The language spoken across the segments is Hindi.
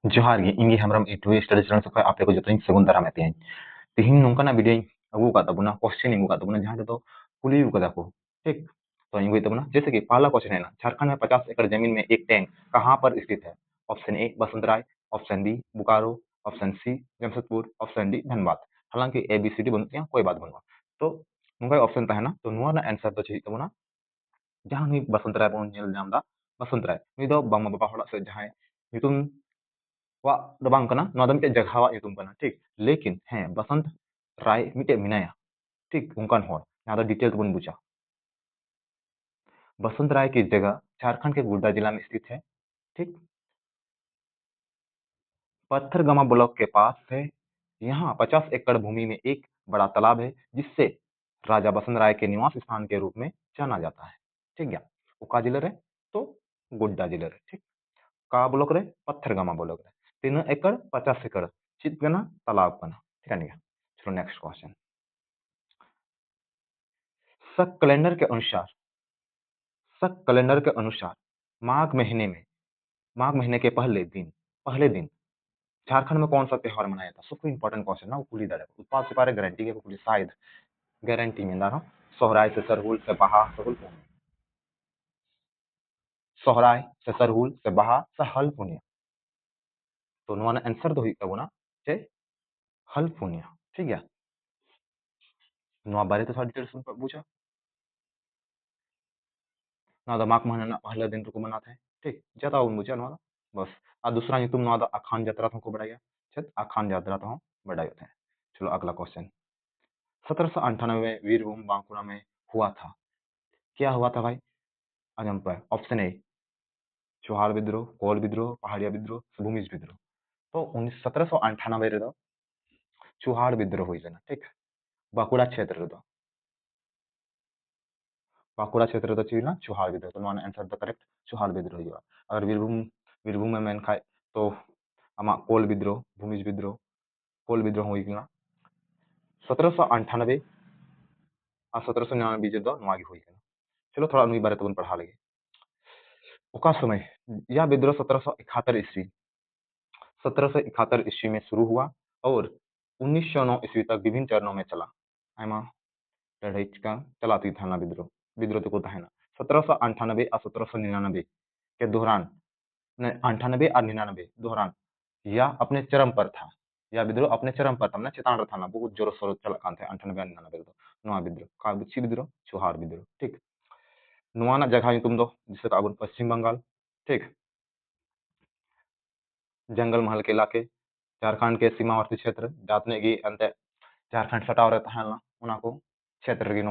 ᱡᱚᱦᱟᱨ ᱜᱮ ᱤᱧ ᱜᱮ ᱦᱮᱢᱵᱨᱚᱢ ᱤᱴᱩ ᱥᱴᱟᱰᱤ ᱪᱮᱱᱮᱞ ᱥᱮᱫ ᱠᱷᱚᱱ ᱟᱯᱮ ᱠᱚ ᱡᱚᱛᱚᱧ ᱥᱟᱹᱜᱩᱱ ᱫᱟᱨᱟᱢ ᱮᱫ ᱯᱮᱭᱟᱹᱧ ᱛᱮᱦᱮᱧ ᱱᱚᱝᱠᱟᱱᱟᱜ ᱵᱷᱤᱰᱤयोᱧ ᱟᱹᱜᱩ ᱟᱠᱟᱫ ᱛᱟᱵᱚᱱᱟ क्वेश्चन ᱟᱹᱜू आकाद ताबोना जहां ᱨᱮᱫᱚ कुली कदा को ठीक तो इन ताबोना जैसे कि पहला क्वेश्चन है ना झारखंड में 50 एकड़ जमीन में एक टैंक कहां पर स्थित है option A Basantrai option B Bokaro option C Jamshedpur option D Dhanbad हालांकि ए बी सी डी बनती कोई बात बनवा तो नोंगा ऑप्शन तहना तो नुआ ना आंसर तो चाहिए ताबोना जहां नुई बसंतराय बन नेल नाम दा बसंतराय नुई दो बामा बाबा हड़ा से जहां nyutum wa do bang kana no da mite jagha wa nyutum kana ठीक लेकिन हैं बसंत राय मिटे मिनाया ठीक उनकान हर यहाँ तो डिटेल बन बुझा बसंत राय की जगह झारखंड के गोड्डा जिला में स्थित है ठीक पत्थरगमा ब्लॉक के पास है यहाँ 50 एकड़ भूमि में एक बड़ा तालाब है जिससे राजा बसंत राय के निवास स्थान के रूप में जाना जाता है ठीक है उका जिले रे तो गोड्डा जिले रे ठीक का ब्लॉक रे पत्थरगमा ब्लॉक रे 3 एकड़ 50 एकड़ चित गना तालाब कना ठीक है चलो नेक्स्ट क्वेश्चन शक कैलेंडर के अनुसार माघ महीने के पहले दिन झारखंड में कौन सा त्योहार मनाया था सबसे इंपॉर्टेंट क्वेश्चन ना कुली दड़े उत्पाद से पारे गारंटी के कुली शायद गारंटी में दारो सोहराय से सरहुल से बहा सरहुल पुण्य सोहराय से सरहुल से बहा से हल पुण्य तो नोआ ना आंसर तो हुई ना जे हल पुण्य ठीक है नोआ बारे तो थोड़ा डिटेल्स में पूछा ना दा माघ महीना पहले दिन को मनाते हैं ठीक ज्यादा उन बुझा नोआ बस आ दूसरा तुम नोआ दा अखान यात्रा को बढ़ाया छत अखान यात्रा तो बढ़ाए होते हैं चलो अगला क्वेश्चन 1798 में वीरभूम बांकुड़ा में हुआ था क्या हुआ था भाई अजम पर ऑप्शन ए चौहार विद्रोह कोल विद्रोह पहाड़िया विद्रोह भूमिज विद्रोह तो 1798 रे चौहार विद्रोह हुई ना ठीक बांकुड़ा क्षेत्र रे बांकुड़ा क्षेत्र तो चाहिए ना चौहार विद्रोह तो आंसर द करेक्ट चौहार विद्रोह हुआ अगर वीरभूम में मेन खाए तो आमा कोल विद्रोह भूमिज विद्रोह कोल विद्रोह हुई ना 1798 और 1799 जो नवागी हुई चलो थोड़ा नुई बारे तो पढ़ा लगे उका समय यह विद्रोह 1771 ईस्वी 1771 ईस्वी में शुरू हुआ और 1909 ईस्वी तक विभिन्न चरणों में चला आमा लड़ाई का चलाती था ना विद्रोह को था ना 1798 और 1799 के दौरान 98 और 99 दौरान यह अपने चरम पर था यह विद्रोह अपने चरम पर था ना चेतान था ना बहुत जोर शोर चला कान थे 98 और 99 दो नवा विद्रोह का बुच्छी विद्रोह चौहार विद्रोह ठीक नवा जगह तुम दो जिसे का पश्चिम बंगाल ठीक जंगल महल के इलाके झारखंड के सीमावर्ती क्षेत्र जातने की अंत झारखंड सटाव रहता है ना को क्षेत्र की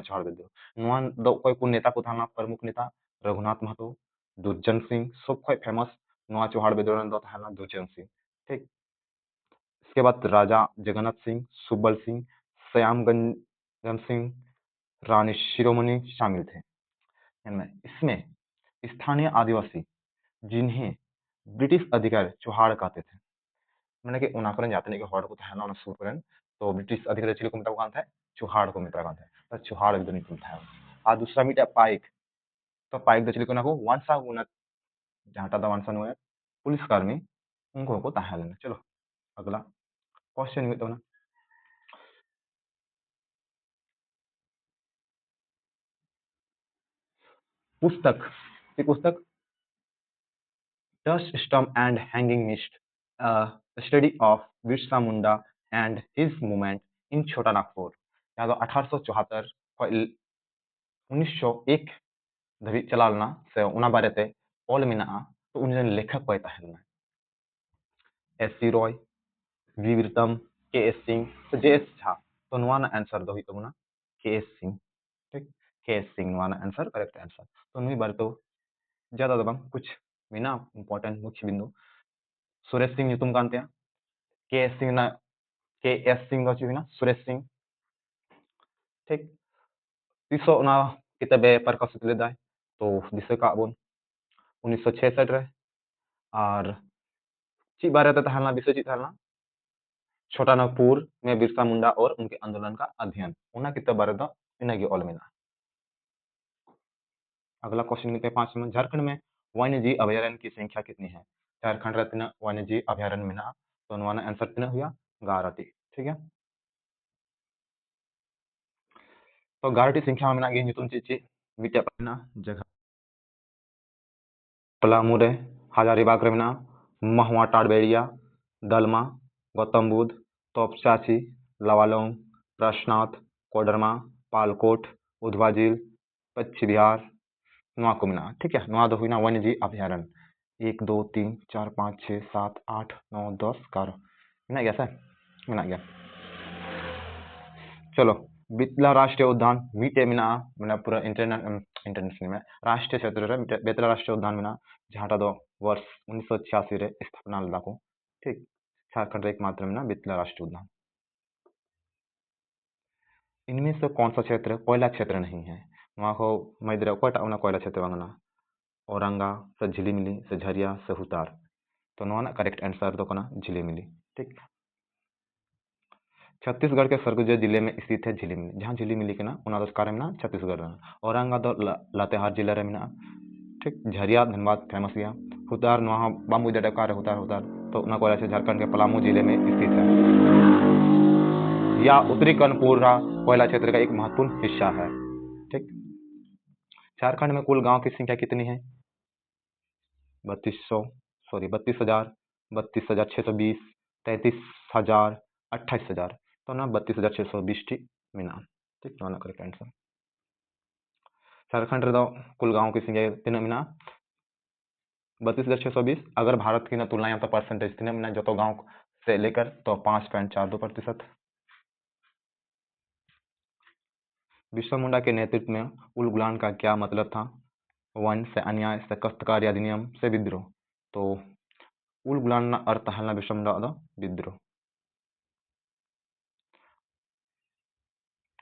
चौहार विद्रोह कोई नेता को था प्रमुख नेता रघुनाथ महतो दुर्जन सिंह सब खो फेमस चौहार विद्रोह दुर्जन सिंह ठीक इसके बाद राजा जगन्नाथ सिंह सुब्बल सिंह श्यामगंज सिंह रानी शिरोमणि शामिल थे इसमें स्थानीय आदिवासी जिन्हें ब्रिटिश अधिकारी चौहाड़ कहते थे मैंने कि उनाकरन जातने के हड़ को था सुरकरन तो ब्रिटिश अधिकारी चिली को मेता कान थे चौहाड़ को मेता कान थे तो चौहाड़ विद्रोह निकुल था आ दूसरा मिटा पाइक तो पाइक द चिली को ना को वांसा उना जहाटा दा वांसा नुए पुलिस कर्मी उनको को ताहलन चलो अगला क्वेश्चन हुई तो ना पुस्तक Dust Storm and Hanging Mist, a study of Birsa Munda and his movement in Chota Nagpur. यहाँ तो 1874 1901 धरी चलालना से उना बारे ते ऑल मिना तो उन्हें लेखक कोई ताहलना एस.सी. रॉय वी विरतम के.एस. सिंह तो जे.एस. झा तो नुआना आंसर दो ही तो ना के.एस. सिंह ठीक के.एस. सिंह नुआना आंसर करेक्ट आंसर तो नुई बारे तो ज्यादा दबंग कुछ मीना इंपॉर्टेंट मुख्य बिंदु सुरेश सिंह तुम जानते हैं के एस सिंह ना सुरेश सिंह ठीक तीसो ना किताबे प्रकाशित लेदा है तो दिसे का बोन 1966 रे और ची बारे ते तहलना विषय ची तहलना छोटा नागपुर में बिरसा मुंडा और उनके आंदोलन का अध्ययन उना किताब बारे दा इनागी ऑल मिना अगला क्वेश्चन लेते हैं 5 में झारखंड में वन्य जीव अभयारण्य की संख्या कितनी है झारखंड रे तीना वन्यजीव अभयारण्य मेना तो नोना आंसर तीना हुआ 11टी ठीक है तो 11टी संख्या में मेना गे nyutum चे मिटे मेना जगह पलामू रे हजारीबाग रे मेना महुआ टाड़बेड़िया दलमा गौतम बुद्ध तोपचाची लवालोंग प्रश्नाथ कोडरमा पालकोट उधवा झील पश्चिम बिहार नुआ को मेना ठीक है नुआ दो हुई ना वन्यजीव अभयारण्य 1 2 3 4 5 6 7 8 9 10 11 मेना गया सर मेना गया चलो बितला राष्ट्रीय उद्यान मीटे मेना मेना पूरा इंटरनेशनल में राष्ट्रीय क्षेत्र रे बेतला राष्ट्रीय उद्यान मेना जहां दो वर्ष 1986 रे स्थापना लदा को ठीक झारखंड रे एकमात्र मेना बितला राष्ट्रीय उद्यान इनमें से कौन सा क्षेत्र कोयला क्षेत्र नहीं है वहाँ को मैद्र कोटा उना कोयला क्षेत्र वांगना औरंगा से झिलीमिली से झरिया से हुतार तो नोना करेक्ट आंसर दो कना झिलीमिली ठीक छत्तीसगढ़ के सरगुजा जिले में स्थित है झिलीमिली जहाँ झिलीमिली के ना उना दस कार्य में ना छत्तीसगढ़ में औरंगा दो लातेहार जिला रे में ना ठीक झरिया धनबाद फेमस गया हुतार नोहा बाम्बू जडकार हुतार हुतार तो उना कोयला से झारखंड के पलामू जिले में स्थित है या उत्तरी कर्णपुरा कोयला क्षेत्र का एक महत्वपूर्ण हिस्सा है ठीक झारखंड में कुल गांव की संख्या कितनी है 32,620 33,620 28,000 तो ना 32,620 टी मीना ठीक ना करेक्ट आंसर झारखंड रे कुल गांव की संख्या तीन मीना 32,620 अगर भारत की ना तुलना यहाँ तो परसेंटेज तीन मीना जो तो गांव से लेकर तो 5.42%। बिरसा मुंडा के नेतृत्व में उलगुलान का क्या मतलब था वन से अन्याय से कष्टकारी अधिनियम से विद्रोह तो उलगुलान अर्थ है बिरसा मुंडा विद्रोह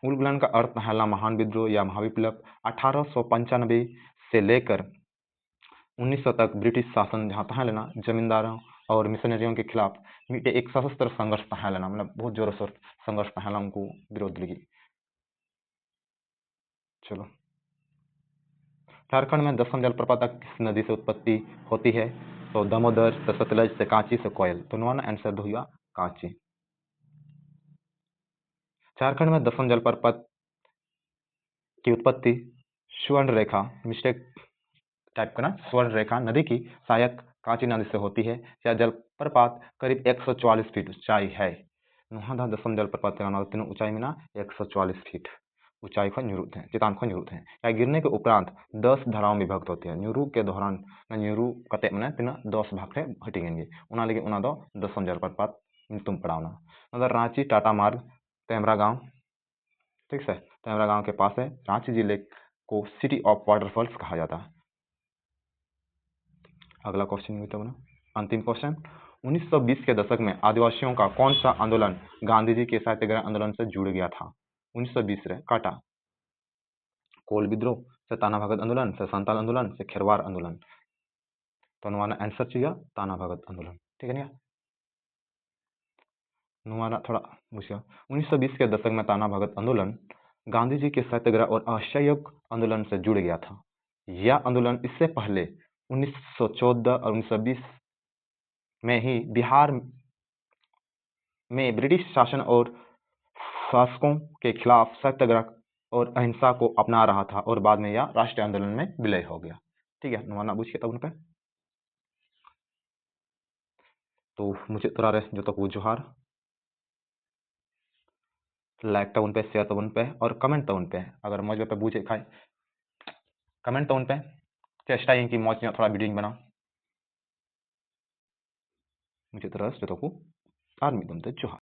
उलगुलान का अर्थ है महान विद्रोह या महाविप्लव 1895 से लेकर 1900 तक ब्रिटिश शासन जहाँ तहाँ लेना जमींदारों और मिशनरियों के खिलाफ मिटे एक सशस्त्र संघर्ष तहाँ लेना मतलब बहुत जोर शोर संघर्ष तहाँ उनको विरोध लगी चलो झारखंड में दसम जलप्रपात किस नदी से उत्पत्ति होती है तो दामोदर से सतलज से कांची से कोयल तो नोना आंसर दो हुआ कांची झारखंड में दसम जलप्रपात की उत्पत्ति स्वर्ण रेखा मिस्टेक टाइप करना स्वर्ण रेखा नदी की सहायक कांची नदी से होती है यह जलप्रपात करीब 144 फीट ऊंचाई है नुहादा दसम जलप्रपात का तीनों ऊंचाई में ना 144 फीट ऊंचाई को निरुद्ध है चितान को निरुद्ध है या गिरने के उपरांत 10 धाराओं में विभक्त होते हैं न्यूरू के दौरान न्यूरू कते मने तीन 10 भाग से हटेंगे उना लगे उना दो दसम जलप्रपात तुम पढ़ावना अगर रांची टाटा मार्ग तेमरा गांव ठीक है तेमरा गांव के पास है रांची जिले को सिटी ऑफ वाटरफॉल्स कहा जाता है अगला क्वेश्चन भी तो अंतिम क्वेश्चन 1920 के दशक में आदिवासियों का कौन सा आंदोलन गांधी जी के सत्याग्रह आंदोलन से जुड़ गया था 1920 रे काटा कोल विद्रोह से ताना भगत आंदोलन से संताल आंदोलन से खेरवार आंदोलन तो हमारा आंसर चाहिए ताना भगत आंदोलन ठीक है ना हमारा थोड़ा मुश्किल 1920 के दशक में ताना भगत आंदोलन गांधी जी के सत्याग्रह और असहयोग आंदोलन से जुड़ गया था यह आंदोलन इससे पहले 1914 और 1920 में ही बिहार में ब्रिटिश शासन और शासकों के खिलाफ सत्याग्रह और अहिंसा को अपना रहा था और बाद में यह राष्ट्रीय आंदोलन में विलय हो गया ठीक है नुआना बुझ के तब उनपे तो मुझे तोरा रे जो तक जोहार लाइक तो उन पे शेयर तो उन पे और कमेंट तो उन पे अगर मौज पे बुझे खाए कमेंट तो उन पे चेष्टा कि मौज में थोड़ा वीडियो बना मुझे तरह से जो तक आर्मी तुम जोहार